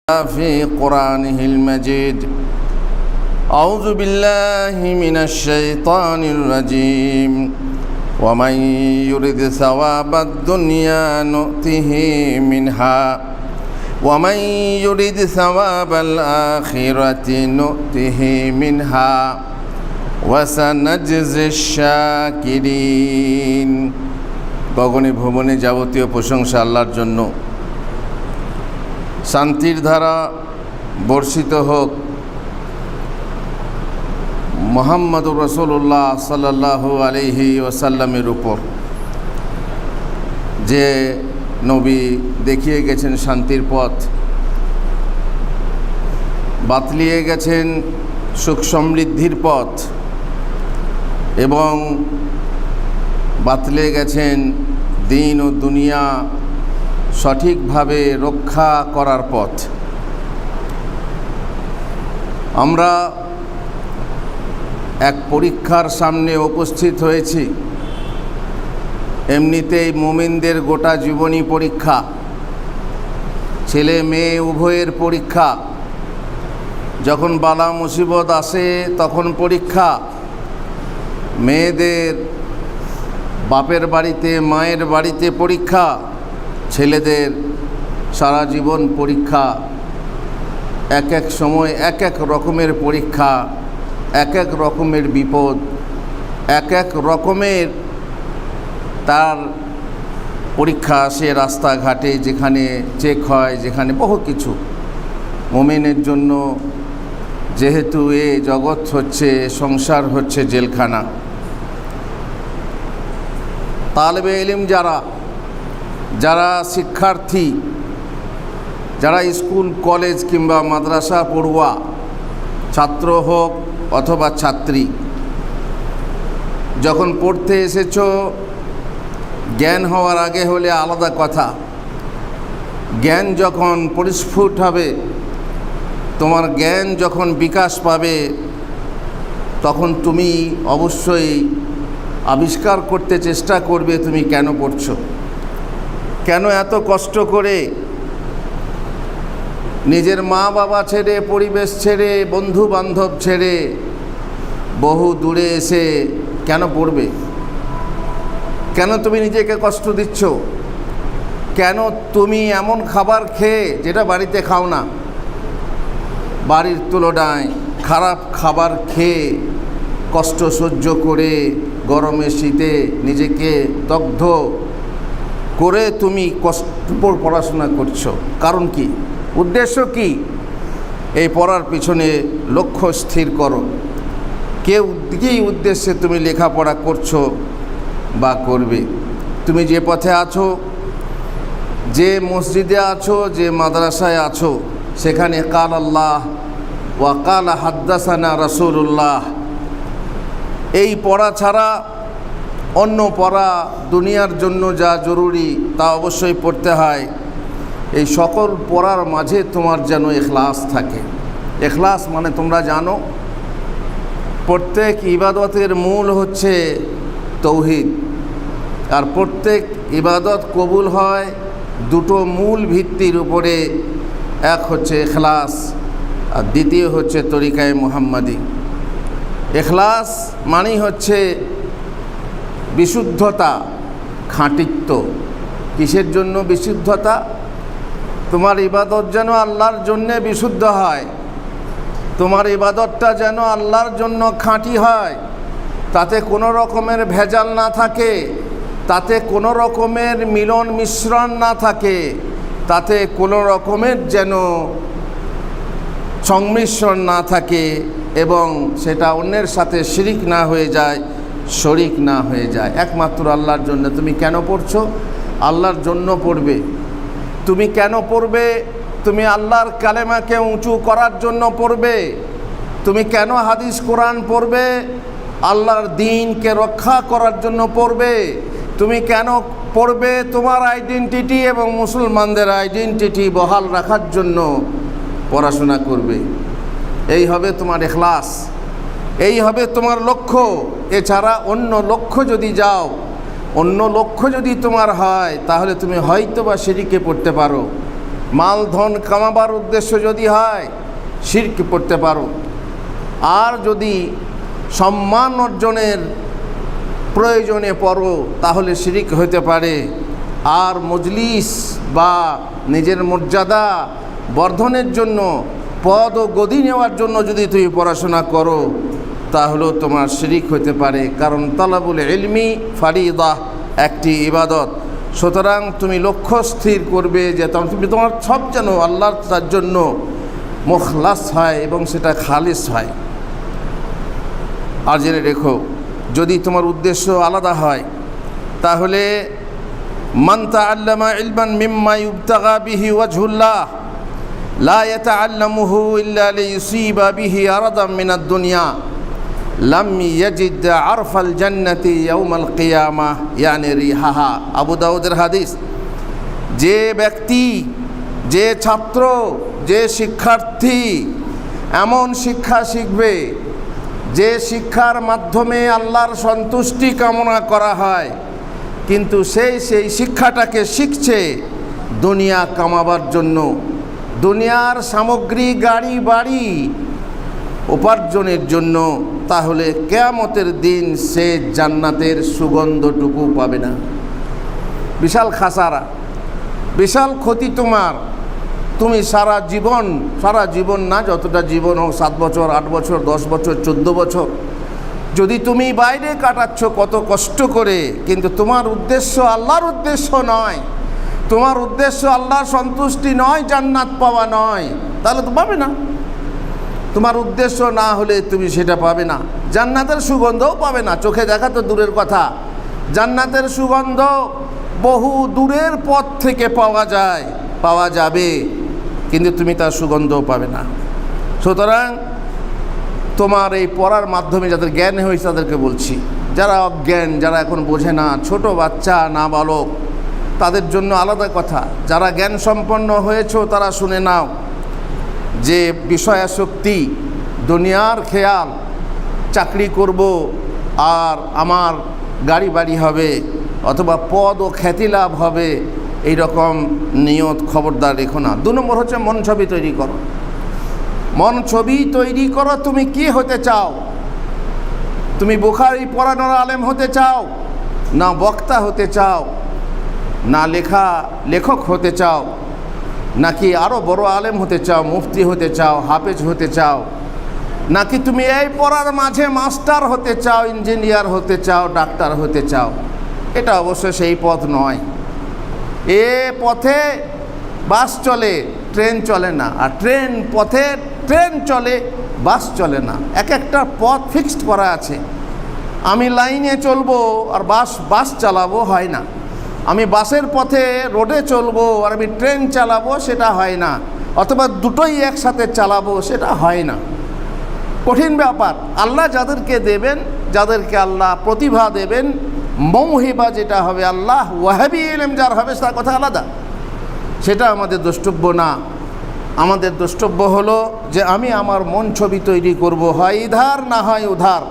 في قرآنه المجيد. أعوذ بالله من الشيطان الرجيم. ومن يرد ثواب الدنيا نؤته منها ومن يرد ثواب الآخرة نؤته منها وسنجزي الشاكرين। গগনে ভুবনে যাবতীয় প্রশংসা আল্লাহর জন্য। শান্তির ধারা বর্ষিত হোক মুহাম্মদুর রাসূলুল্লাহ সাল্লাল্লাহু আলাইহি ওয়াসাল্লামের উপর, যে নবী দেখিয়ে গেছেন শান্তির পথ, বাতলিয়ে গেছেন সুখ সমৃদ্ধির পথ এবং বাতলে গেছেন দিন ও দুনিয়া সঠিকভাবে রক্ষা করার পথ। আমরা এক পরীক্ষার সামনে উপস্থিত হয়েছি। এমনিতেই মুমিনদের গোটা জীবনী পরীক্ষা, ছেলে মেয়ে উভয়ের পরীক্ষা। যখন বালা মুসিবত আসে তখন পরীক্ষা। মেয়েদের বাপের বাড়িতে মায়ের বাড়িতে পরীক্ষা, ছেলেদের সারা জীবন পরীক্ষা। এক এক সময় এক এক রকমের পরীক্ষা, এক এক রকমের বিপদ, এক এক রকমের তার পরীক্ষা আসে রাস্তাঘাটে, যেখানে চেক হয়, যেখানে বহু কিছু। মুমিনের জন্য যেহেতু এ জগৎ হচ্ছে, সংসার হচ্ছে জেলখানা। তালেবে ইলম যারা শিক্ষার্থী, যারা স্কুল কলেজ কিংবা মাদ্রাসা পড়ুয়া, ছাত্র হোক অথবা ছাত্রী, যখন পড়তে এসেছো, জ্ঞান হওয়ার আগে হলে আলাদা কথা। জ্ঞান যখন পরিস্ফুট হবে, তোমার জ্ঞান যখন বিকাশ পাবে, তখন তুমি অবশ্যই আবিষ্কার করতে চেষ্টা করবে তুমি কেন পড়ছো, কেন এত কষ্ট করে নিজের মা বাবা ছেড়ে, পরিবেশ ছেড়ে, বন্ধু বান্ধব ছেড়ে বহু দূরে এসে কেন পড়বে? কেন তুমি নিজেকে কষ্ট দিচ্ছ? কেন তুমি এমন খাবার খেয়ে যেটা বাড়িতে খাও না, বাড়ির তুলনায় খারাপ খাবার খেয়ে কষ্ট সহ্য করে গরমে শীতে নিজেকে দগ্ধ করে তুমি কষ্ট পড়াশোনা করছো? কারণ কি? উদ্দেশ্য কি? এই পড়ার পিছনে লক্ষ্য স্থির করো। কী উদ্দেশ্যে তুমি লেখাপড়া করছো বা করবে? তুমি যে পথে আছো, যে মসজিদে আছো, যে মাদ্রাসায় আছো, সেখানে কাল আল্লাহ ওয়া কাল হাদ্দাসানা রাসূলুল্লাহ, এই পড়া ছাড়া অন্য পড়া দুনিয়ার জন্য যা জরুরি তা অবশ্যই পড়তে হয়। এই সকল পড়ার মাঝে তোমার যেন ইখলাস থাকে। ইখলাস মানে তোমরা জানো, প্রত্যেক ইবাদতের মূল হচ্ছে তৌহিদ। আর প্রত্যেক ইবাদত কবুল হয় দুটো মূল ভিত্তির উপরে, এক হচ্ছে ইখলাস আর দ্বিতীয় হচ্ছে তরিকায়ে মুহাম্মাদি। ইখলাস মানেই হচ্ছে বিশুদ্ধতা, খাঁটিত্ব। কিসের জন্য বিশুদ্ধতা? তোমার ইবাদত যেন আল্লাহর জন্যে বিশুদ্ধ হয়, তোমার ইবাদতটা যেন আল্লাহর জন্য খাঁটি হয়, তাতে কোনো রকমের ভেজাল না থাকে, তাতে কোনো রকমের মিলন মিশ্রণ না থাকে, তাতে কোনো রকমের যেন সংমিশ্রণ না থাকে এবং সেটা অন্যের সাথে শিরিক না হয়ে যায়, শরিক না হয়ে যায়। একমাত্র আল্লাহর জন্য। তুমি কেন পড়ছো? আল্লাহর জন্য পড়বে। তুমি কেন পড়বে? তুমি আল্লাহর কালেমাকে উঁচু করার জন্য পড়বে। তুমি কেন হাদিস কোরআন পড়বে? আল্লাহর দ্বীনকে রক্ষা করার জন্য পড়বে। তুমি কেন পড়বে? তোমার আইডেন্টিটি এবং মুসলমানদের আইডেন্টিটি বহাল রাখার জন্য পড়াশোনা করবে। এই হবে তোমার ইখলাস, এই হবে তোমার লক্ষ্য। এছাড়া অন্য লক্ষ্য যদি যাও, অন্য লক্ষ্য যদি তোমার হয়, তাহলে তুমি হয়তো বা শিরকে পড়তে পারো, মাল ধন কামাবার উদ্দেশ্য যদি হয় শিরক পড়তে পারো। আর যদি সম্মান অর্জনের প্রয়োজনে পড়ো তাহলে শিরক হতে পারে। আর মজলিস বা নিজের মর্যাদা বর্ধনের জন্য, পদ ও গদি নেওয়ার জন্য যদি তুমি পড়াশোনা করো তাহলেও তোমার শিরক হতে পারে। কারণ তালাবুল ইলমি ফারিদাহ, একটি ইবাদত। সুতরাং তুমি লক্ষ্য স্থির করবে যে তুমি তোমার সব যেন আল্লাহর তার জন্য মুখলাস হয় এবং সেটা খালিস হয়। আর জেনে রেখো, যদি তোমার উদ্দেশ্য আলাদা হয় তাহলে মান তাআল্লামা ইলমান মিম্মা ইউবতাগা বিহি ওয়াজহুল্লাহ লা ইয়াতাআল্লামুহু ইল্লা লিইউসিবা বিহি আরাদাম মিনাদ দুনিয়া লাম ইয়াজিদ আরফাল জান্নাতি ইয়াউমাল কিয়ামাহ ইয়ানি রিহাহা। আবু দাউদের হাদিস। যে ব্যক্তি, যে ছাত্র, যে শিক্ষার্থী এমন শিক্ষা শিখবে যে শিক্ষার মাধ্যমে আল্লাহর সন্তুষ্টি কামনা করা হয়, কিন্তু সেই শিক্ষাটাকে শিখছে দুনিয়া কামাবার জন্য, দুনিয়ার সামগ্রী, গাড়ি বাড়ি উপার্জনের জন্য, তাহলে কিয়ামতের দিন সে জান্নাতের সুগন্ধটুকু পাবে না। বিশাল খাসারা, বিশাল ক্ষতি তোমার। তুমি সারা জীবন না, যতটা জীবন হোক, 7 বছর, 8 বছর, 10 বছর, 14 বছর, যদি তুমি বাইরে কাটাচ্ছ কত কষ্ট করে, কিন্তু তোমার উদ্দেশ্য আল্লাহর উদ্দেশ্য নয়, তোমার উদ্দেশ্য আল্লাহর সন্তুষ্টি নয়, জান্নাত পাওয়া নয়, তাহলে তো পাবে না। তোমার উদ্দেশ্য না হলে তুমি সেটা পাবে না। জান্নাতের সুগন্ধও পাবে না। চোখে দেখা তো দূরের কথা, জান্নাতের সুগন্ধ বহু দূরের পথ থেকে পাওয়া যাবে, কিন্তু তুমি তার সুগন্ধও পাবে না। সুতরাং তোমার এই পড়ার মাধ্যমে যাদের জ্ঞান হয়েছে তাদেরকে বলছি, যারা অজ্ঞান, যারা এখন বোঝে না, ছোট বাচ্চা, নাবালক, তাদের জন্য আলাদা কথা। যারা জ্ঞান সম্পন্ন হয়েছো তারা শুনে নাও যে বিষয়াসক্তি, দুনিয়ার খেয়াল, চাকরি করব আর আমার গাড়ি বাড়ি হবে অথবা পদ ও খ্যাতি লাভ হবে, এই রকম নিয়ত খবরদার রেখো না। 2 নম্বর হচ্ছে মন ছবি তৈরি করো। মন ছবি তৈরি করো। তুমি কি হতে চাও? তুমি বুখারী পড়ানোর আলেম হতে চাও, না বক্তা হতে চাও, না লেখক হতে চাও, নাকি আরও বড় আলেম হতে চাও, মুফতি হতে চাও, হাফেজ হতে চাও, নাকি তুমি এই পড়ার মাঝে মাস্টার হতে চাও, ইঞ্জিনিয়ার হতে চাও, ডাক্তার হতে চাও? এটা অবশ্য সেই পথ নয়। এ পথে বাস চলে, ট্রেন চলে না। আর পথে ট্রেন চলে, বাস চলে না। একটা পথ ফিক্সড করা আছে। আমি লাইনে চলবো আর বাস চালাবো, হয় না। আমি বাসের পথে রোডে চলবো আর আমি ট্রেন চালাবো, সেটা হয় না। অথবা দুটোই একসাথে চালাবো, সেটা হয় না। কঠিন ব্যাপার। আল্লাহ যাদেরকে দেবেন, যাদেরকে আল্লাহ প্রতিভা দেবেন, মৌহিবা যেটা হবে, আল্লাহ ওয়াহাবি ইলম যার হবে, তার কথা আলাদা। সেটা আমাদের দ্রষ্টব্য না। আমাদের দ্রষ্টব্য হলো যে আমি আমার মন ছবি তৈরি করব, হয় ইধার না হয় উধার।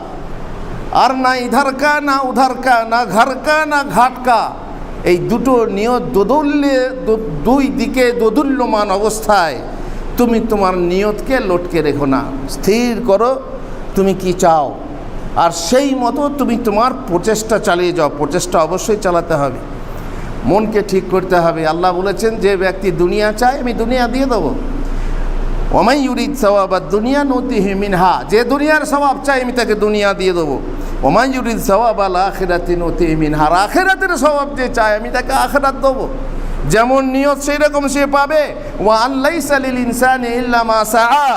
আর না ইধার কা না উধার কা, না ঘর কা না ঘাট কা। এই দুটো নিয়ত দুই দিকে দোদুল্যমান অবস্থায় তুমি তোমার নিয়তকে লটকে রেখো না। স্থির করো তুমি কি চাও, আর সেই মতো তুমি তোমার প্রচেষ্টা চালিয়ে যাও। প্রচেষ্টা অবশ্যই চালাতে হবে, মনকে ঠিক করতে হবে। আল্লাহ বলেছেন, যে ব্যক্তি দুনিয়া চায় আমি দুনিয়া দিয়ে দেবো। ওমাই ইউরিদ সওয়াবাদ দুনিয়া নুতিহি মিনহা, যে দুনিয়ার সওয়াব চাই আমি তাকে দুনিয়া দিয়ে দেবো। ওমাই ইউরিদ সওয়াবাল আখিরাতি নুতিহি মিনহা, আখিরাতের সওয়াব যে চায় আমি তাকে আখিরাত দেবো। যেমন নিয়ত সেই রকম সে পাবে। ওয়া আন লাইসা লিল ইনসানি ইল্লা মা সাআ,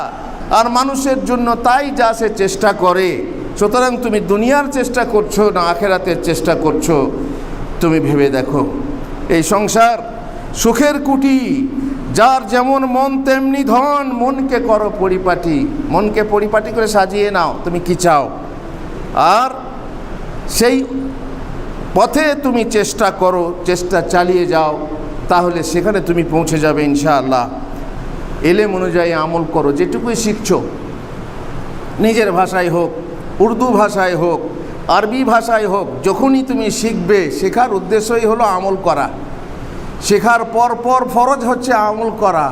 আর মানুষের জন্য তাই যা সে চেষ্টা করে। সুতরাং তুমি দুনিয়ার চেষ্টা করছো না আখিরাতের চেষ্টা করছো, তুমি ভেবে দেখো। এই সংসার সুখের কুটি, যার যেমন মন তেমনি ধন। মনকে করো পরিপাটি, মনকে পরিপাটি করে সাজিয়ে নাও তুমি কি চাও, আর সেই পথে তুমি চেষ্টা করো, চেষ্টা চালিয়ে যাও, তাহলে সেখানে তুমি পৌঁছে যাবে ইনশাআল্লাহ। এলেম অনুযায়ী আমল করো। যেটুকুই শিখছো, নিজের ভাষায় হোক, উর্দু ভাষায় হোক, আরবি ভাষায় হোক, যখনই তুমি শিখবে, শেখার উদ্দেশ্যই হলো আমল করা। শেখার পর পর ফরজ হচ্ছে আমল করা,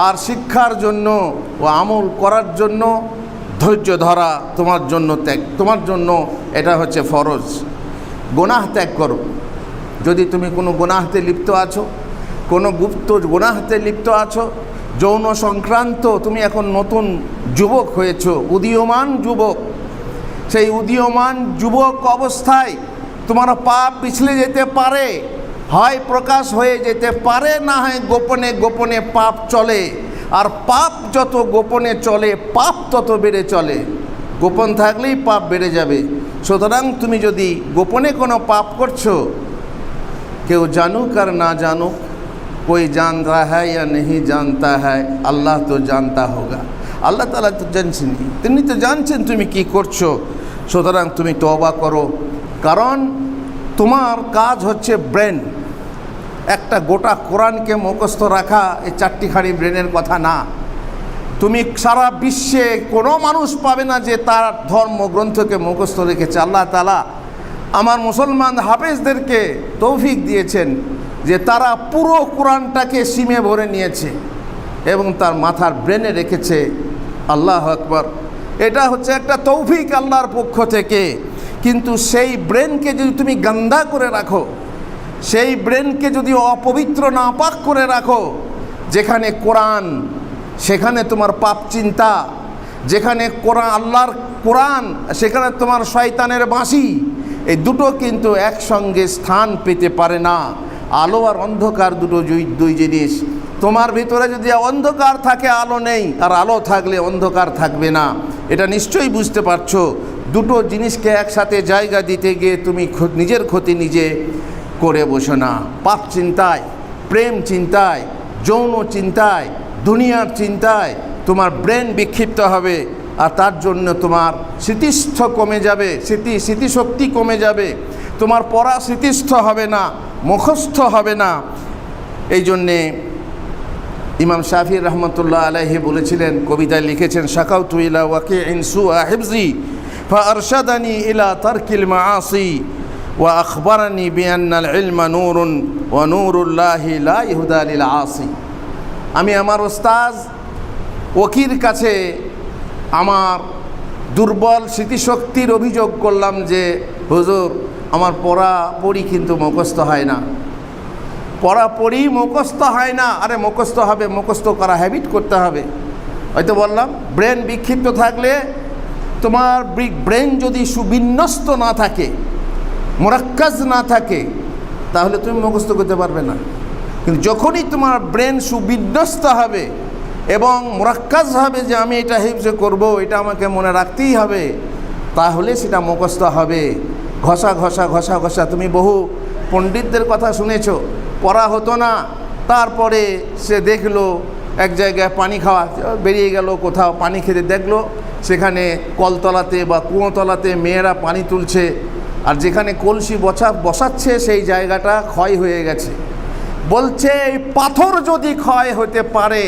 আর শিক্ষার জন্য ও আমল করার জন্য ধৈর্য ধরা তোমার জন্য ত্যাগ, তোমার জন্য এটা হচ্ছে ফরজ। গুনাহ ত্যাগ করো। যদি তুমি কোনো গুনাহতে লিপ্ত আছো, কোনো গুপ্ত গুনাহতে লিপ্ত আছো, যৌন সংক্রান্ত, তুমি এখন নতুন যুবক হয়েছো, উদীয়মান যুবক, সেই উদীয়মান যুবক অবস্থায় তোমার পাপ পিছলে যেতে পারে, হয় প্রকাশ হয়ে যেতে পারে, না হয় গোপনে গোপনে পাপ চলে। আর পাপ যত গোপনে চলে পাপ তত বেড়ে চলে, গোপন থাকলেই পাপ বেড়ে যাবে। সুতরাং তুমি যদি গোপনে কোনো পাপ করছো, কেউ জানুক আর না জানুক, कोई जान रहा है या नहीं जानता है, আল্লাহ তো জানতা হোগা। আল্লাহ তাআলা তো জানছেন, তিনি তো জানছেন তুমি কি করছো। সুতরাং তুমি তওবা করো, কারণ তোমার কাজ হচ্ছে ব্রেন। একটা গোটা কোরআনকে মুখস্থ রাখা এই চারটিখানি ব্রেনের কথা না। তুমি সারা বিশ্বে কোনো মানুষ পাবে না যে তার ধর্মগ্রন্থকে মুখস্থ রেখেছে। আল্লাহ তাআলা আমার মুসলমান হাফেজদেরকে তৌফিক দিয়েছেন যে তারা পুরো কোরআনটাকে সিমে ভরে নিয়েছে এবং তার মাথার ব্রেনে রেখেছে। আল্লাহু আকবার, এটা হচ্ছে একটা তৌফিক আল্লাহর পক্ষ থেকে। কিন্তু সেই ব্রেনকে যদি তুমি গন্ধা করে রাখো, সেই ব্রেনকে যদি অপবিত্র নাপাক করে রাখো, যেখানে কোরআন সেখানে তোমার পাপ চিন্তা, যেখানে কোরআন আল্লাহর কোরআন সেখানে তোমার শয়তানের বাঁশি, এই দুটো কিন্তু একসঙ্গে স্থান পেতে পারে না। আলো আর অন্ধকার দুই জিনিস। তোমার ভিতরে যদি অন্ধকার থাকে, আলো নেই, আর আলো থাকলে অন্ধকার থাকবে না। এটা নিশ্চয়ই বুঝতে পারছো। দুটো জিনিসকে একসাথে জায়গা দিতে গিয়ে তুমি নিজের ক্ষতি নিজে করে বসো না। পাপ চিন্তায়, প্রেম চিন্তায়, যৌন চিন্তায়, দুনিয়ার চিন্তায় তোমার ব্রেন বিক্ষিপ্ত হবে, আর তার জন্য তোমার স্মৃতিস্থ কমে যাবে, স্মৃতিশক্তি কমে যাবে, তোমার পড়া স্মৃতিস্থ হবে না, মুখস্থ হবে না। এই জন্যে ইমাম শাফি রহমতুল্লাহ আলাইহি বলেছিলেন, কবিতায় লিখেছেন, শাকাউতু ইলা ওয়াকিইন সুআ হিফজি ফাআরশাদানি ইলা তারকিল মাআসি ওয়া আখবারানি বিআন্নাল ইলমা নূরুন ওয়া নূরুল্লাহি লা ইহদা লিল আসি। আমি আমার ওস্তাদ ওকির কাছে আমার দুর্বল স্মৃতিশক্তির অভিযোগ করলাম যে হুজুর, আমার পড়ি কিন্তু মুখস্থ হয় না, পড়ি মুখস্থ হয় না। আরে মুখস্থ হবে, মুখস্থ করা হ্যাবিট করতে হবে। হয়তো বললাম ব্রেন বিক্ষিপ্ত থাকলে, তোমার ব্রেন যদি সুবিন্যস্ত না থাকে, মুরাক্কাজ না থাকে, তাহলে তুমি মুখস্থ করতে পারবে না। কিন্তু যখনই তোমার ব্রেন সুবিন্যস্ত হবে এবং মুরাক্কাজ হবে যে আমি এটা হিফজ করব, এটা আমাকে মনে রাখতেই হবে, তাহলে সেটা মুখস্থ হবে। ঘষা ঘষা ঘষা ঘষা, তুমি বহু পণ্ডিতদের কথা শুনেছো, পড়া হতো না, তারপরে সে দেখলো এক জায়গায় পানি খাওয়া, বেরিয়ে গেল কোথাও পানি খেতে, দেখলো সেখানে কলতলাতে বা কুয়োতলাতে মেয়েরা পানি তুলছে, আর যেখানে কলসি বসাচ্ছে সেই জায়গাটা ক্ষয় হয়ে গেছে। বলছে এই পাথর যদি ক্ষয় হতে পারে,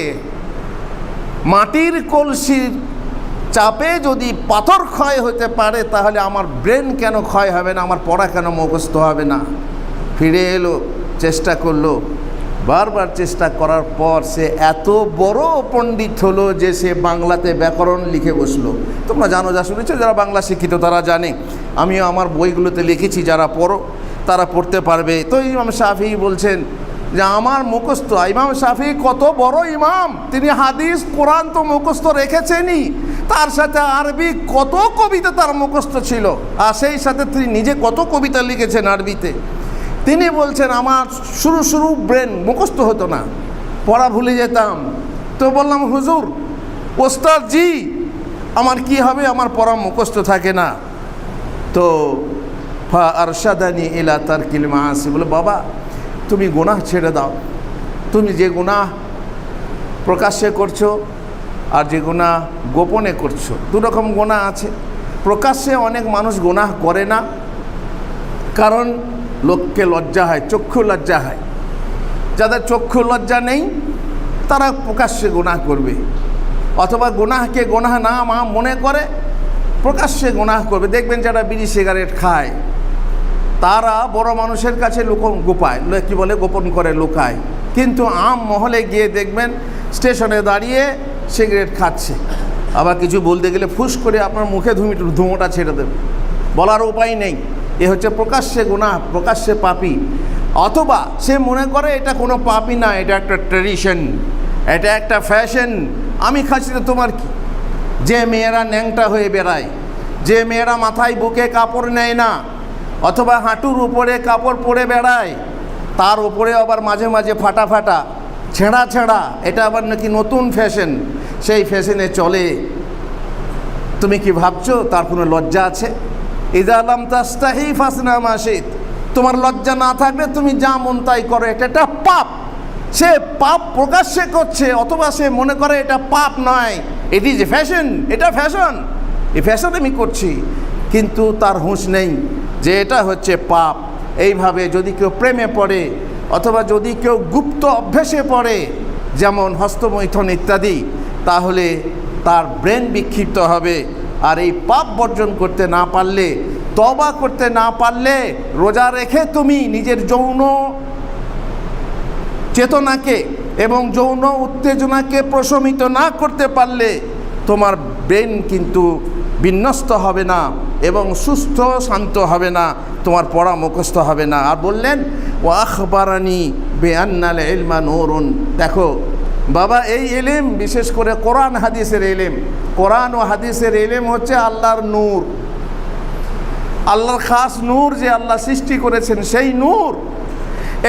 মাটির কলসির চাপে যদি পাথর ক্ষয় হতে পারে, তাহলে আমার ব্রেন কেন ক্ষয় হবে না, আমার পড়া কেন মুখস্থ হবে না? ফিরে এলো, চেষ্টা করলো, বারবার চেষ্টা করার পর সে এত বড় পণ্ডিত হলো যে সে বাংলাতে ব্যাকরণ লিখে বসলো। তোমরা জানো, যা শুনেছো, যারা বাংলা শিক্ষিত তারা জানে, আমিও আমার বইগুলোতে লিখেছি, যারা পড়ো তারা পড়তে পারবে। তো ইমাম শাফি বলছেন যে আমার মুখস্থ, ইমাম শাফি কত বড় ইমাম, তিনি হাদিস কোরআন তো মুখস্থ রেখেছেনই, তার সাথে আরবি কত কবিতা তার মুখস্থ ছিল, আর সেই সাথে তিনি নিজে কত কবিতা লিখেছেন আরবিতে। তিনি বলছেন আমার শুরু ব্রেন মুখস্থ হতো না, পড়া ভুলে যেতাম। তো বললাম হুজুর, ওস্তাদ জি, আমার কি হবে, আমার পড়া মুখস্থ থাকে না। তো ফাআরশাদানি ইলা তারকিল মাআসি, বলে বাবা তুমি গুনাহ ছেড়ে দাও। তুমি যে গুনাহ প্রকাশ্যে করছো আর যে গুনাহ গোপনে করছো, দুরকম গুনাহ আছে। প্রকাশ্যে অনেক মানুষ গুনাহ করে না, কারণ লোককে লজ্জা হয়, চক্ষু লজ্জা হয়। যাদের চক্ষু লজ্জা নেই তারা প্রকাশ্যে গুনাহ করবে, অথবা গুনাহকে গুনাহ না মনে করে প্রকাশ্যে গুনাহ করবে। দেখবেন যারা বিড়ি সিগারেট খায়, তারা বড় মানুষের কাছে গোপন করে লুকায়, কিন্তু আম মহলে গিয়ে দেখবেন স্টেশনে দাঁড়িয়ে সিগারেট খাচ্ছে, আবার কিছু বলতে গেলে ফুস করে আপনার মুখে ধুমোটা ছেড়ে দেবে, বলার উপায় নেই। এ হচ্ছে প্রকাশ্যে গুনাহ, প্রকাশ্যে পাপী। অথবা সে মনে করে এটা কোনো পাপই না, এটা একটা ট্র্যাডিশন, এটা একটা ফ্যাশন, আমি খাচ্ছি তো তোমার কি। যে মেয়েরা ন্যাংটা হয়ে বেড়ায়, যে মেয়েরা মাথায় বুকে কাপড় নেয় না, অথবা হাঁটুর উপরে কাপড় পরে বেড়ায়, তার উপরে আবার মাঝে মাঝে ফাটা ফাটা ছেঁড়া ছেঁড়া, এটা আবার নাকি নতুন ফ্যাশন, সেই ফ্যাশনে চলে। তুমি কি ভাবছো তার কোনো লজ্জা আছে? ইযা লাম তাস্তাহি ফাসনা মা শিত, তোমার লজ্জা না থাকলে তুমি যা মন তাই করো, এটা একটা পাপ। সে পাপ প্রকাশ্যে করছে, অথবা সে মনে করে এটা পাপ নয়, ইট ইজ এ ফ্যাশন, এটা ফ্যাশন, এই ফ্যাশন আমি করছি, কিন্তু তার হুঁশ নেই যে এটা হচ্ছে পাপ। এইভাবে যদি কেউ প্রেমে পড়ে, অথবা যদি কেউ গুপ্ত অভ্যেসে পড়ে, যেমন হস্তমৈথুন ইত্যাদি, তাহলে তার ব্রেন বিক্ষিপ্ত হবে। আর এই পাপ বর্জন করতে না পারলে, তওবা করতে না পারলে, রোজা রেখে তুমি নিজের যৌন চেতনাকে এবং যৌন উত্তেজনাকে প্রশমিত না করতে পারলে তোমার ব্রেন কিন্তু বিন্যস্ত হবে না এবং সুস্থ শান্ত হবে না, তোমার পড়া মুখস্থ হবে না। আর বললেন ওয়া আখবারানি বিআন্নাল ইলমা নূরুন, দেখো বাবা, এই ইলম বিশেষ করে কোরআন হাদিসের ইলম, কোরআন ও হাদিসের ইলম হচ্ছে আল্লাহর নূর, আল্লাহর খাস নূর, যে আল্লাহ সৃষ্টি করেছেন সেই নূর।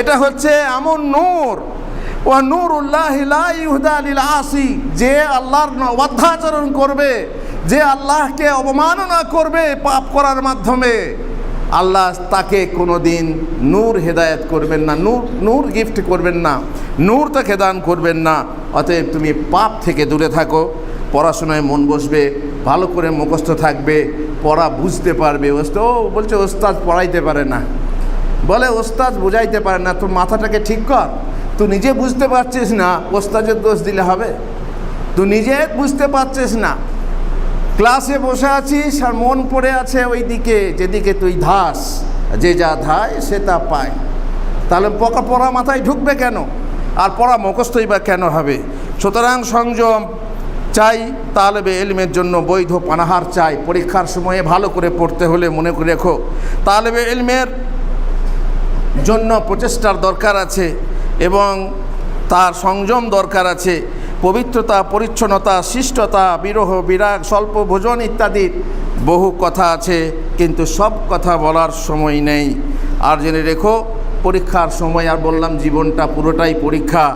এটা হচ্ছে এমন নূর, ওয়া নূরুল্লাহি লা ইউহদা লিল আসি, যে আল্লাহর অবাধ্যাচরণ করবে, যে আল্লাহকে অবমাননা করবে পাপ করার মাধ্যমে, আল্লাহ তাকে কোনো দিন নূর হেদায়েত করবেন না, নূর গিফট করবেন না, নূর তাকে দান করবেন না। অতএব তুমি পাপ থেকে দূরে থাকো, পড়াশোনায় মন বসবে, ভালো করে মুখস্থ থাকবে, পড়া বুঝতে পারবে। বলছে ওস্তাদ পড়াইতে পারে না, বলে ওস্তাদ বুঝাইতে পারে না, তোর মাথাটাকে ঠিক কর, তুই নিজে বুঝতে পারছিস না, ওস্তাদের দোষ দিলে হবে? তুই নিজে বুঝতে পারছিস না, ক্লাসে বসে আছিস আর মন পড়ে আছে ওই দিকে যেদিকে তুই ধাস, যে যা ধায় সে তা পায়, তাহলে পড়া মাথায় ঢুকবে কেন? আর পড়া মুখস্থই বা কেন হবে? সুতরাং সংযম চাই, তালেবে ইলমের জন্য বৈধ পানাহার চাই। পরীক্ষার সময়ে ভালো করে পড়তে হলে মনে করে রেখো, তালেবে ইলমের জন্য প্রচেষ্টার দরকার আছে এবং তার সংযম দরকার আছে। পবিত্রতা, পরিচ্ছন্নতা, শিষ্টতা, বিরহ, বিরাগ, স্বল্প ভোজন ইত্যাদি বহু কথা আছে, কিন্তু সব কথা বলার সময় নেই। আর জেনে রেখো, পরীক্ষার সময়, আর বললাম জীবনটা পুরোটাই পরীক্ষা।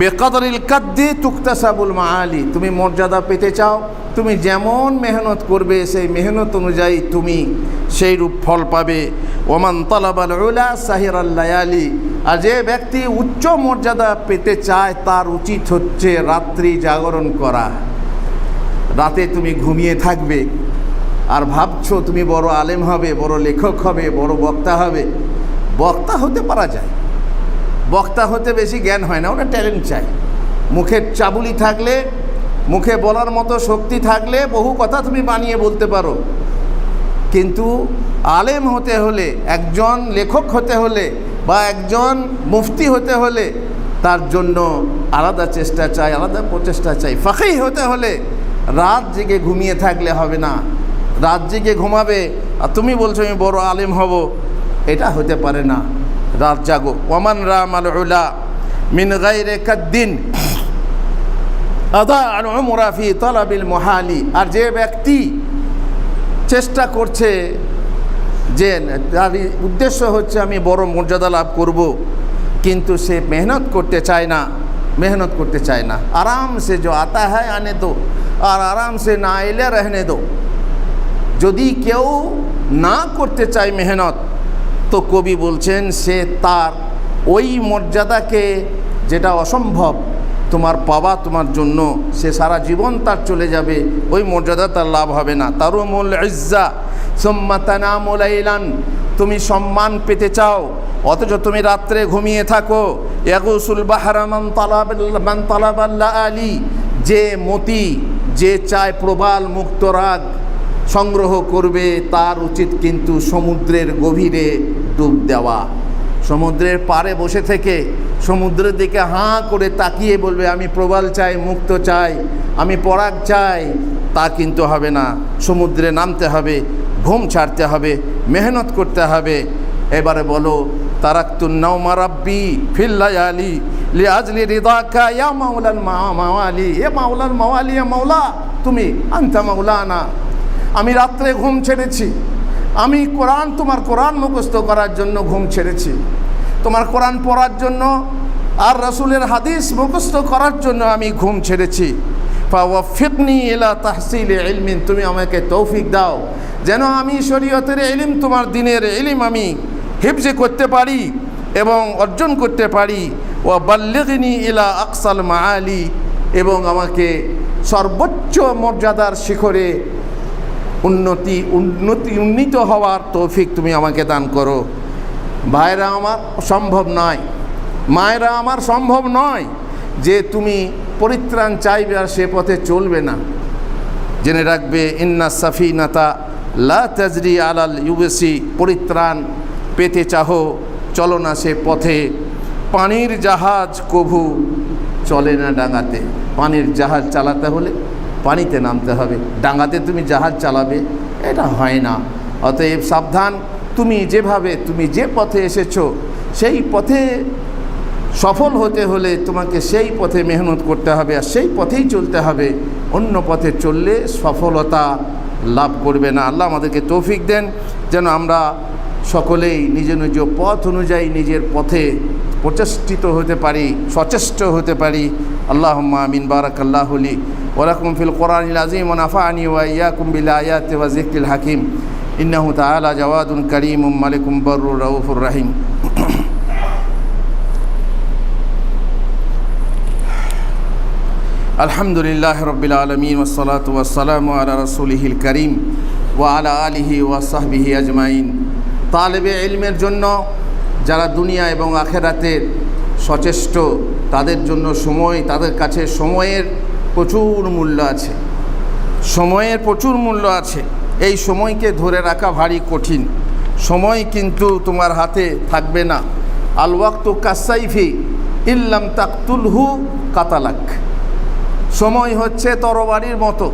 বেকদরিল কাদ্দি তুকতাসাবুল মাআলি, তুমি মর্যাদা পেতে চাও, তুমি যেমন মেহনত করবে সেই মেহনত অনুযায়ী তুমি সেই রূপ ফল পাবে। ওমান তালাবাল উলা সাহিরাল লায়ালি, আর যে ব্যক্তি উচ্চ মর্যাদা পেতে চায় তার উচিত হচ্ছে রাত্রি জাগরণ করা। রাতে তুমি ঘুমিয়ে থাকবে আর ভাবছো তুমি বড় আলেম হবে, বড় লেখক হবে, বড় বক্তা হবে। বক্তা হতে পারা যায়, বক্তা হতে বেশি জ্ঞান হয় না, ওটা ট্যালেন্ট চাই। মুখের চাবুলি থাকলে, মুখে বলার মতো শক্তি থাকলে বহু কথা তুমি বানিয়ে বলতে পারো, কিন্তু আলেম হতে হলে, একজন লেখক হতে হলে বা একজন মুফতি হতে হলে তার জন্য আলাদা চেষ্টা চাই, আলাদা প্রচেষ্টা চাই। ফাকিহ হতে হলে রাত জেগে ঘুমিয়ে থাকলে হবে না, রাত জেগে ঘুমাবে আর তুমি বলছো আমি বড় আলেম হব, এটা হতে পারে না। রাত জাগো। ওয়ামান রামাল উলা মিন গায়রি কাদ্দিন আদা আল উমরা ফি তালাবিল মুহালি, আর যে ব্যক্তি চেষ্টা করছে, যে তার উদ্দেশ্য হচ্ছে আমি বড় মর্যাদা লাভ করব, কিন্তু সে মেহনত করতে চায় না, मेहनत करते चाहे ना, आराम से जो आता है आने दो और आराम से ना एले रहने दो। যদি কেউ না করতে চায় মেহনত, তো কবি বলছেন সে তার ওই মর্যাদাকে, যেটা অসম্ভব তোমার পাওয়া তোমার জন্য, সে সারা জীবন তার চলে যাবে, ওই মর্যাদা তার লাভ হবে না। তারুমুল ইজ্জা সুম্মা তানামু লাইলান, তুমি সম্মান পেতে চাও অথচ তুমি রাত্রে ঘুমিয়ে থাকো। ইয়াগুসুল বাহরা মান তালাবাল লাআলি, যে মতি, যে চায় প্রবাল মুক্ত রাগ, সংগ্রহ করবে তার উচিত কিন্তু সমুদ্রের গভীরে ডুব দেওয়া। সমুদ্রের পাড়ে বসে থেকে সমুদ্রের দিকে হাঁ করে তাকিয়ে বলবে আমি প্রবাল চাই, মুক্ত চাই, আমি পরাগ চাই, তা কিন্তু হবে না। সমুদ্রে নামতে হবে, ঘুম ছাড়তে হবে, মেহনত করতে হবে। এবারে বলো তারাক্তুন নাওমা রাব্বি ফিল লায়ালি লিআজলি রিদাকা ইয়া মাওলাল মাওয়ালি, এ মাওলাল মাওয়ালি, এ মাওলা তুমি আনতা মাওলানা। আমি রাত্রে ঘুম ছেড়েছি, আমি কোরআন, তোমার কোরআন মুখস্থ করার জন্য ঘুম ছেড়েছি, তোমার কোরআন পড়ার জন্য আর রাসূলের হাদিস মুখস্থ করার জন্য আমি ঘুম ছেড়েছি। ফাওয়াফিকনি ইলা তাহসিলি ইলমিন, তুমি আমাকে তৌফিক দাও যেন আমি শরীয়তের ইলম, তোমার দ্বীনের ইলম আমি হিফজ করতে পারি এবং অর্জন করতে পারি। ওয়া বাল্লিগনি ইলা আকসাল মাআলি, এবং আমাকে সর্বোচ্চ মর্যাদার শিখরে উন্নীত হওয়ার তৌফিক তুমি আমাকে দান করো। ভাইরা আমার সম্ভব নয়, মায়েরা আমার সম্ভব নয় যে তুমি পরিত্রাণ চাইবে আর সে পথে চলবে না। জেনে রাখবে ইন্না সাফিনাতা লা তাজরি আলাল ইউবেসি, পরিত্রাণ পেতে চাহো চলো না সে পথে, পানির জাহাজ কভু চলে না ডাঙাতে। পানির জাহাজ চালাতে হলে পানিতে নামতে হবে, ডাঙাতে তুমি জাহাজ চালাবে এটা হয় না। অতএব সাবধান, তুমি যে পথে এসেছো সেই পথে সফল হতে হলে তোমাকে সেই পথে মেহনত করতে হবে আর সেই পথেই চলতে হবে। অন্য পথে চললে সফলতা লাভ করবে না। আল্লাহ আমাদেরকে তৌফিক দেন যেন আমরা সকলেই নিজ নিজ পথ অনুযায়ী নিজের পথে সচেষ্ট হতে পারি। আল্লাহুম্মা আমিন। বারাকাল্লাহু লি ওয়া লাকুম ফিল কোরআনিল আযীম ওয়া নাফা'আনি ওয়া ইয়্যাকুম বিল আয়াতি ওয়া যিকরিল হাকীম। ইন্নাহু তাআলা জাওয়াদুন কারীমুম মালিকুম বাররুর রাউফুর রাহিম। আলহামদুলিল্লাহ রাব্বিল আলামিন ওয়াসসালাতু ওয়াসসালামু আলা রাসূলিহিল কারীম ওয়া আলা আলিহি ওয়া সাহবিহি আজমাইন। তালেবে ইলমের জন্য যারা দুনিয়া এবং আখেরাতের সচেষ্ট তাদের জন্য তাদের কাছে সময়ের প্রচুর মূল্য আছে, সময়ের প্রচুর মূল্য আছে। এই সময়কে ধরে রাখা ভারী কঠিন। সময় কিন্তু তোমার হাতে থাকবে না। আল ওয়াক্তু কাসাইফি ইল্লাম তাকতুলহু কাতালাক। সময় হচ্ছে তরবারির মতো,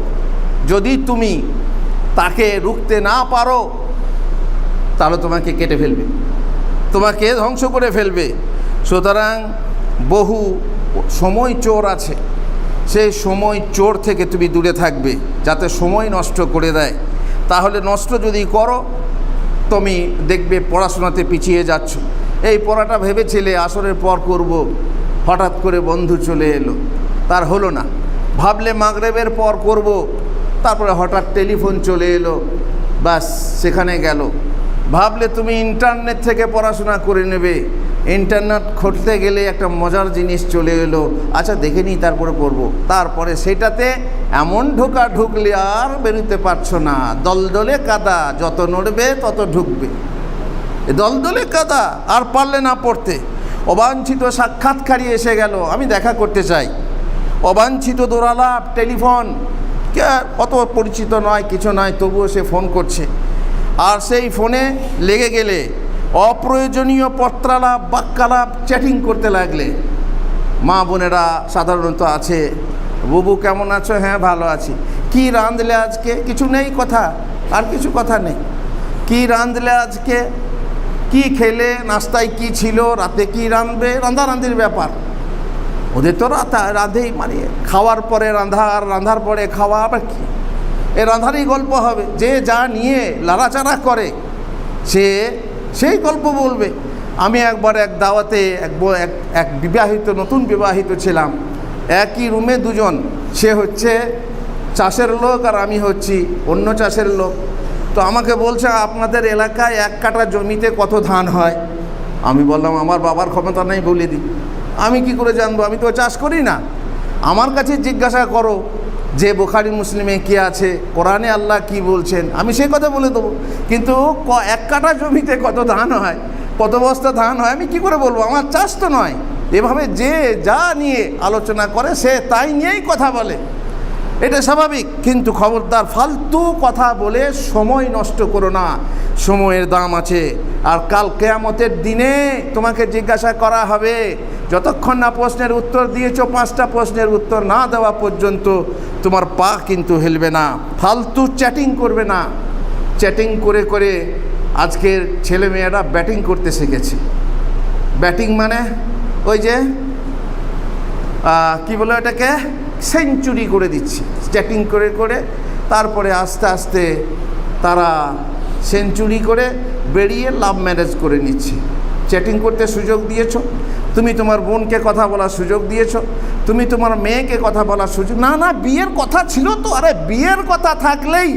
যদি তুমি তাকে রুখতে না পারো তাহলে তোমাকে কেটে ফেলবে, তোমাকে ধ্বংস করে ফেলবে। সুতরাং বহু সময় চোর আছে, সেই সময় চোর থেকে তুমি দূরে থাকবে যাতে সময় নষ্ট করে দেয়। তাহলে নষ্ট যদি করো তুমি দেখবে পড়াশোনাতে পিছিয়ে যাচ্ছ। এই পড়াটা ভেবেছিলে আসরের পর করব, হঠাৎ করে বন্ধু চলে এলো, তার হলো না। ভাবলে মাগরিবের পর করব, তারপরে হঠাৎ টেলিফোন চলে এলো, বাস সেখানে গেল। ভাবলে তুমি ইন্টারনেট থেকে পড়াশোনা করে নেবে, ইন্টারনেট খুঁজতে গেলে একটা মজার জিনিস চলে এলো, আচ্ছা দেখে নিই তারপরে পড়বো। তারপরে সেটাতে এমন ঢুকলে আর বেরোতে পারছো না। দলদলে কাদা, যত নড়বে তত ঢুকবে। দলদলে কাদা, আর পারলে না পড়তে। অবাঞ্ছিত সাক্ষাৎকারী এসে গেল, আমি দেখা করতে চাই। অবাঞ্ছিত দৌড়ালাপ, টেলিফোন, কে অত পরিচিত নয়, কিছু নয়, তবুও সে ফোন করছে। আর সেই ফোনে লেগে গেলে অপ্রয়োজনীয় পত্রালাপ, বাক্যালাপ, চ্যাটিং করতে লাগলে। মা বোনেরা সাধারণত আছে, বুবু কেমন আছো? হ্যাঁ ভালো আছি। কি রাঁধলে আজকে? কিছু নেই কথা, আর কিছু কথা নেই। কি রাঁধলে আজকে? কি খেলে? নাস্তায় কি ছিল? রাতে কি রাঁধবে? রাঁধারাঁধির ব্যাপার। ওদের তো রাঁধেই, মানে খাওয়ার পরে রাঁধা আর রাঁধার পরে খাওয়া, আবার কি এ রাঁধারই গল্প হবে। যে যা নিয়ে লাড়াচাড়া করে সে সেই গল্প বলবে। আমি একবার এক দাওয়াতে এক নতুন বিবাহিত ছিলাম, একই রুমে দুজন। সে হচ্ছে চাষের লোক আর আমি হচ্ছি অন্য চাষের লোক। তো আমাকে বলছে আপনাদের এলাকায় 1 কাঠা জমিতে কত ধান হয়? আমি বললাম আমার বাবার ক্ষমতা নেই বলে দিই, আমি কি করে জানবো? আমি তো চাষ করি না। আমার কাছে জিজ্ঞাসা করো যে বুখারী মুসলিমে কি আছে, কোরআনে আল্লাহ কি বলছেন, আমি সেই কথা বলে দেবো। কিন্তু 1 কাঠা জমিতে কত ধান হয়, কত বস্তা ধান হয়, আমি কি করে বলবো? আমার চাষ তো নয়। এভাবে যে যা নিয়ে আলোচনা করে সে তাই নিয়েই কথা বলে। এটা স্বাভাবিক, কিন্তু খবরদার ফালতু কথা বলে সময় নষ্ট করো না। সময়ের দাম আছে, আর কাল কিয়ামতের দিনে তোমাকে জিজ্ঞাসা করা হবে, যতক্ষণ না প্রশ্নের উত্তর দিয়েছো, 5টা প্রশ্নের উত্তর না দেওয়া পর্যন্ত তোমার পা কিন্তু হিলবে না। ফালতু চ্যাটিং করবে না। চ্যাটিং করে করে আজকের ছেলেমেয়েরা ব্যাটিং করতে শিখেছে। ব্যাটিং মানে ওই যে কি বলে এটাকে, সেঞ্চুরি করে দিচ্ছে চ্যাটিং করে করে। তারপরে আস্তে আস্তে তারা সেঞ্চুরি করে বেরিয়ে লাভ ম্যারেজ করে নিচ্ছে। চ্যাটিং করতে সুযোগ দিয়েছো, তুমি তোমার বোনকে কথা বলার সুযোগ দিয়েছো, তুমি তোমার মেয়েকে কথা বলার সুযোগ, না না বিয়ের কথা ছিল তো। আরে বিয়ের কথা থাকলেই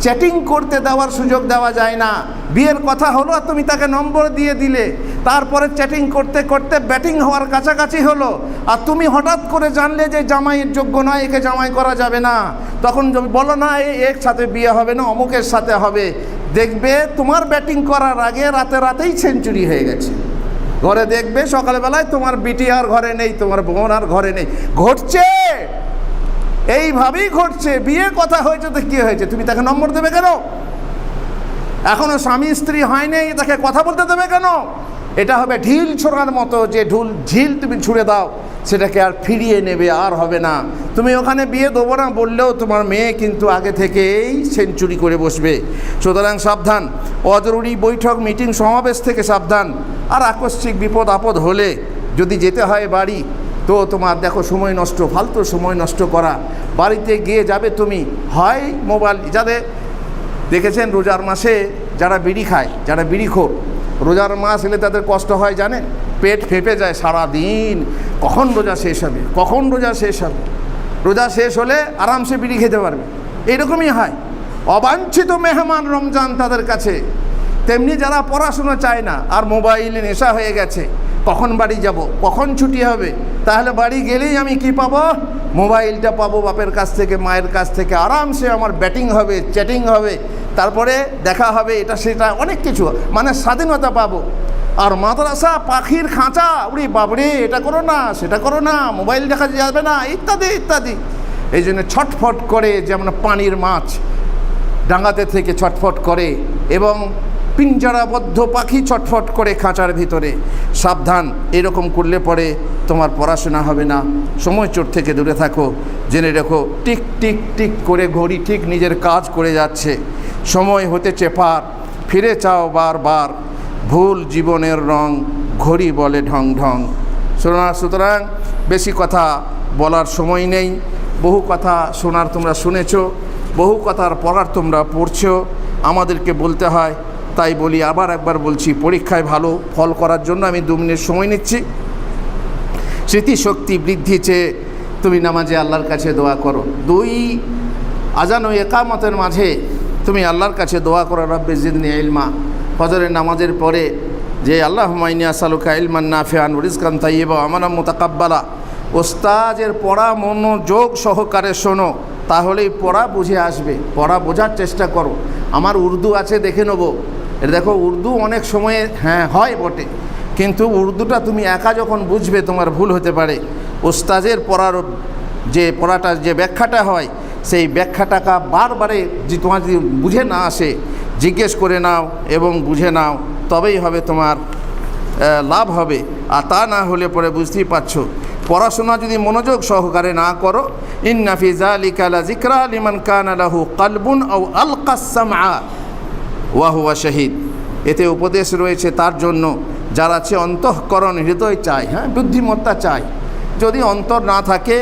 চ্যাটিং করতে দেওয়ার সুযোগ দেওয়া যায় না। বিয়ের কথা হলো আর তুমি তাকে নম্বর দিয়ে দিলে, তারপরে চ্যাটিং করতে করতে ব্যাটিং হওয়ার কাছাকাছি হলো, আর তুমি হঠাৎ করে জানলে যে জামাইয়ের যোগ্য নয়, একে জামাই করা যাবে না। তখন বলো না এর সাথে বিয়ে হবে না, অমুকের সাথে হবে। দেখবে তোমার ব্যাটিং করার আগে রাতেই সেঞ্চুরি হয়ে গেছে। ঘরে দেখবে সকালবেলায় তোমার বিটি আর ঘরে নেই, তোমার বোন আর ঘরে নেই। ঘটছে, এইভাবেই ঘটছে। বিয়ে কথা হয়েছে তো কী হয়েছে, তুমি তাকে নম্বর দেবে কেন? এখনো স্বামী স্ত্রী হয়নি, তাকে কথা বলতে দেবে কেন? এটা হবে ঢিল ছোড়ার মতো, যে ঝিল তুমি ছুঁড়ে দাও সেটাকে আর ফিরিয়ে নেবে আর হবে না। তুমি ওখানে বিয়ে দেবো না বললেও তোমার মেয়ে কিন্তু আগে থেকেই সেঞ্চুরি করে বসবে। সুতরাং সাবধান, অজরুরি বৈঠক মিটিং সমাবেশ থেকে সাবধান। আর আকস্মিক বিপদ আপদ হলে যদি যেতে হয় বাড়ি, তো তোমার দেখো সময় নষ্ট, ফালতু সময় নষ্ট করা। বাড়িতে গিয়ে যাবে তুমি, হয় মোবাইল, যাদের দেখেছেন রোজার মাসে যারা বিড়ি খায়, যারা বিড়িখোর, রোজার মাস এলে তাদের কষ্ট হয় জানেন, পেট ফেঁপে যায় সারাদিন, কখন রোজা শেষ হবে, কখন রোজা শেষ হবে। রোজা শেষ হলে আরামসে বিড়ি খেতে পারবে, এইরকমই হয়। অবাঞ্ছিত মেহমান রমজান তাদের কাছে। তেমনি যারা পড়াশোনা চায় না আর মোবাইলে নেশা হয়ে গেছে, কখন বাড়ি যাব, কখন ছুটি হবে, তাহলে বাড়ি গেলেই আমি কি পাবো? মোবাইলটা পাবো বাপের কাছ থেকে, মায়ের কাছ থেকে। আরামসে আমার ব্যাটিং হবে, চ্যাটিং হবে, তারপরে দেখা হবে, এটা সেটা অনেক কিছু, মানে স্বাধীনতা পাবো। আর মাদ্রাসা পাখির খাঁচা, উড়ি বাবরে, এটা করো না, সেটা করো না, মোবাইল দেখা যাবে না, ইত্যাদি ইত্যাদি। এই জন্য ছটফট করে, যেমন পানির মাছ ডাঙাতে থেকে ছটফট করে, এবং পিঞ্জরাবদ্ধ পাখি ছটফট করে খাঁচার ভিতরে। সাবধান, এরকম করলে পরে তোমার পড়াশোনা হবে না। সময় চোট থেকে দূরে থাকো। জেনে রেখো, টিক টিক টিক করে ঘড়ি ঠিক নিজের কাজ করে যাচ্ছে। সময় হতেছে পার, ফিরে চাও বারবার, ভুল জীবনের রং, ঘড়ি বলে ঢং ঢং। সুতরাং বেশি কথা বলার সময় নেই। বহু কথা শোনার তোমরা শুনেছো, বহু কথার পড়ার তোমরা পড়ছো, আমাদেরকে বলতে হয়, তাই বলি, আবার একবার বলছি, পরীক্ষায় ভালো ফল করার জন্য আমি 2 মিনিট সময় নিচ্ছি। স্মৃতিশক্তি বৃদ্ধি চেয়ে তুমি নামাজে আল্লাহর কাছে দোয়া করো। 2 আজান ও একামতের মাঝে তুমি আল্লাহর কাছে দোয়া করো, রব্বি জিদনি ইলমা। ফজরের নামাজের পরে যে আল্লাহুম্মা ইন্নী আসআলুকা ইলমান নাফিআন ওয়া রিজকান তাইয়্যিবা ওয়া আমালান মুতাকাব্বালা, ওস্তাদের পড়া মনোযোগ সহকারে শোনো, তাহলেই পড়া বুঝে আসবে। পড়া বোঝার চেষ্টা করো। আমার উর্দু আছে দেখে নেবো, এটা দেখো, উর্দু অনেক সময়ে হ্যাঁ হয় বটে, কিন্তু উর্দুটা তুমি একা যখন বুঝবে তোমার ভুল হতে পারে। ওস্তাদের পড়ার যে পড়াটা, যে ব্যাখ্যাটা হয়, সেই ব্যাখ্যাটাকে বারবারে যে তোমার যদি বুঝে না আসে, জিজ্ঞেস করে নাও এবং বুঝে নাও, তবেই হবে তোমার লাভ হবে। আর তা না হলে পরে বুঝতেই পারছো, পড়াশোনা যদি মনোযোগ সহকারে না করো, ইন্না ফি যালিকা লাযিকরা লিমান কানা লাহু কলবুন আও আলকাস সামআ ওয়া হুয়া শাহীদ। এতে উপদেশ রয়েছে তার জন্য যার আছে অন্তঃকরণ, হৃদয় চাই, হ্যাঁ, বুদ্ধিমত্তা চাই। যদি অন্তর না থাকে,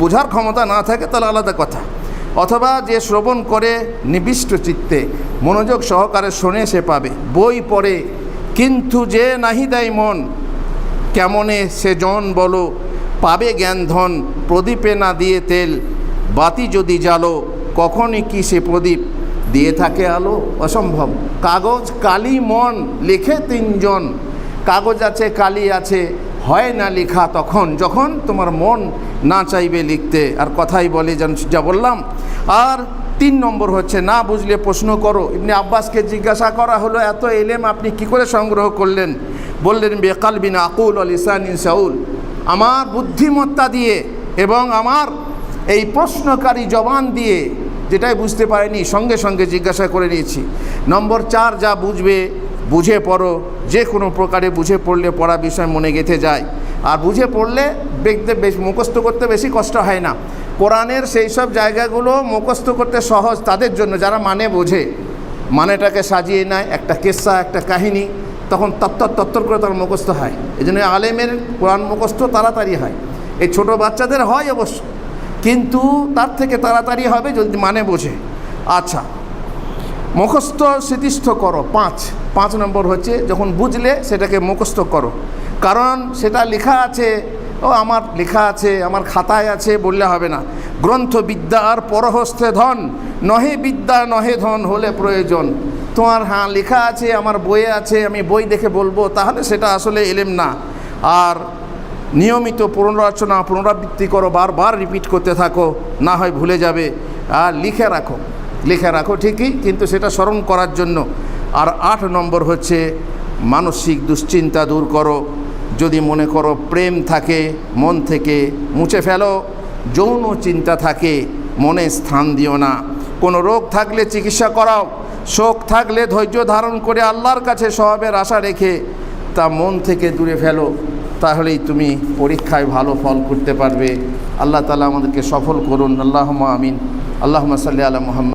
বোঝার ক্ষমতা না থাকে, তাহলে আলাদা কথা। অথবা যে শ্রবণ করে নিবিষ্ট চিত্তে মনোযোগ সহকারে শোনে, সে পাবে। বই পড়ে কিন্তু যে নাহি দেয় মন, কেমনে সে জন বলো, পাবে জ্ঞান ধন। প্রদীপে না দিয়ে তেল, বাতি যদি জ্বালো, কখনই কি সে প্রদীপ দিয়ে থাকে আলো? অসম্ভব। কাগজ কালি মন, লেখে 3 জন। কাগজ আছে, কালি আছে, হয় না লেখা তখন যখন তোমার মন না চাইবে লিখতে। আর কথাই বলে যা বললাম। আর 3 নম্বর হচ্ছে, না বুঝলে প্রশ্ন করো। ইবনে আব্বাসকে জিজ্ঞাসা করা হলো, এত ইলম আপনি কি করে সংগ্রহ করলেন? বললেন, বেকালবিন আকুল ও লিসানিন সাউল, আমার বুদ্ধিমত্তা দিয়ে এবং আমার এই প্রশ্নকারী জবান দিয়ে যেটাই বুঝতে পারেনি সঙ্গে সঙ্গে জিজ্ঞাসা করে নিয়েছি। নম্বর 4, যা বুঝবে বুঝে পড়ো। যে কোনো প্রকারে বুঝে পড়লে পড়া বিষয় মনে গেঁথে যায়, আর বুঝে পড়লে দেখতে মুখস্থ করতে বেশি কষ্ট হয় না। কোরআনের সেই সব জায়গাগুলো মুখস্থ করতে সহজ তাদের জন্য যারা মানে বোঝে, মানেটাকে সাজিয়ে নেয়, একটা কেসা একটা কাহিনী, তখন তত্তর করে তার মুখস্থ হয়। এই জন্য আলেমের কোরআন মুখস্থ তাড়াতাড়ি হয়। এই ছোটো বাচ্চাদের হয় অবশ্য, কিন্তু তার থেকে তাড়াতাড়ি হবে যদি মানে বোঝে। আচ্ছা, মুখস্থ স্মৃতিস্থ করো। 5 নম্বর হচ্ছে যখন বুঝলে সেটাকে মুখস্থ করো, কারণ সেটা লেখা আছে, আমার লেখা আছে, আমার খাতায় আছে বললে হবে না। গ্রন্থ বিদ্যা আর পরহস্তে ধন, নহে বিদ্যা নহে ধন হলে প্রয়োজন। তোমার লেখা আছে, আমার বইয়ে আছে, আমি বই দেখে বলবো, তাহলে সেটা আসলে এলেম না। আর নিয়মিত পুনরাবৃত্তি করো, বারবার রিপিট করতে থাকো, না হয় ভুলে যাবে। আর লিখে রাখো ঠিকই, কিন্তু সেটা স্মরণ করার জন্য। আর 8 নম্বর হচ্ছে মানসিক দুশ্চিন্তা দূর করো। যদি মনে করো প্রেম থাকে মন থেকে মুছে ফেলো, যৌন চিন্তা থাকে মনে স্থান দিও না। কোনো রোগ থাকলে চিকিৎসা করাও, শোক থাকলে ধৈর্য ধারণ করে আল্লাহর কাছে সওয়াবের আশা রেখে তা মন থেকে দূরে ফেলো, তাহলেই তুমি পরীক্ষায় ভালো ফল করতে পারবে। আল্লাহ তাআলা আমাদেরকে সফল করুন। আল্লাহুম্মা আমিন। আল্লাহুম্মা সাল্লি আলা মুহাম্মদ।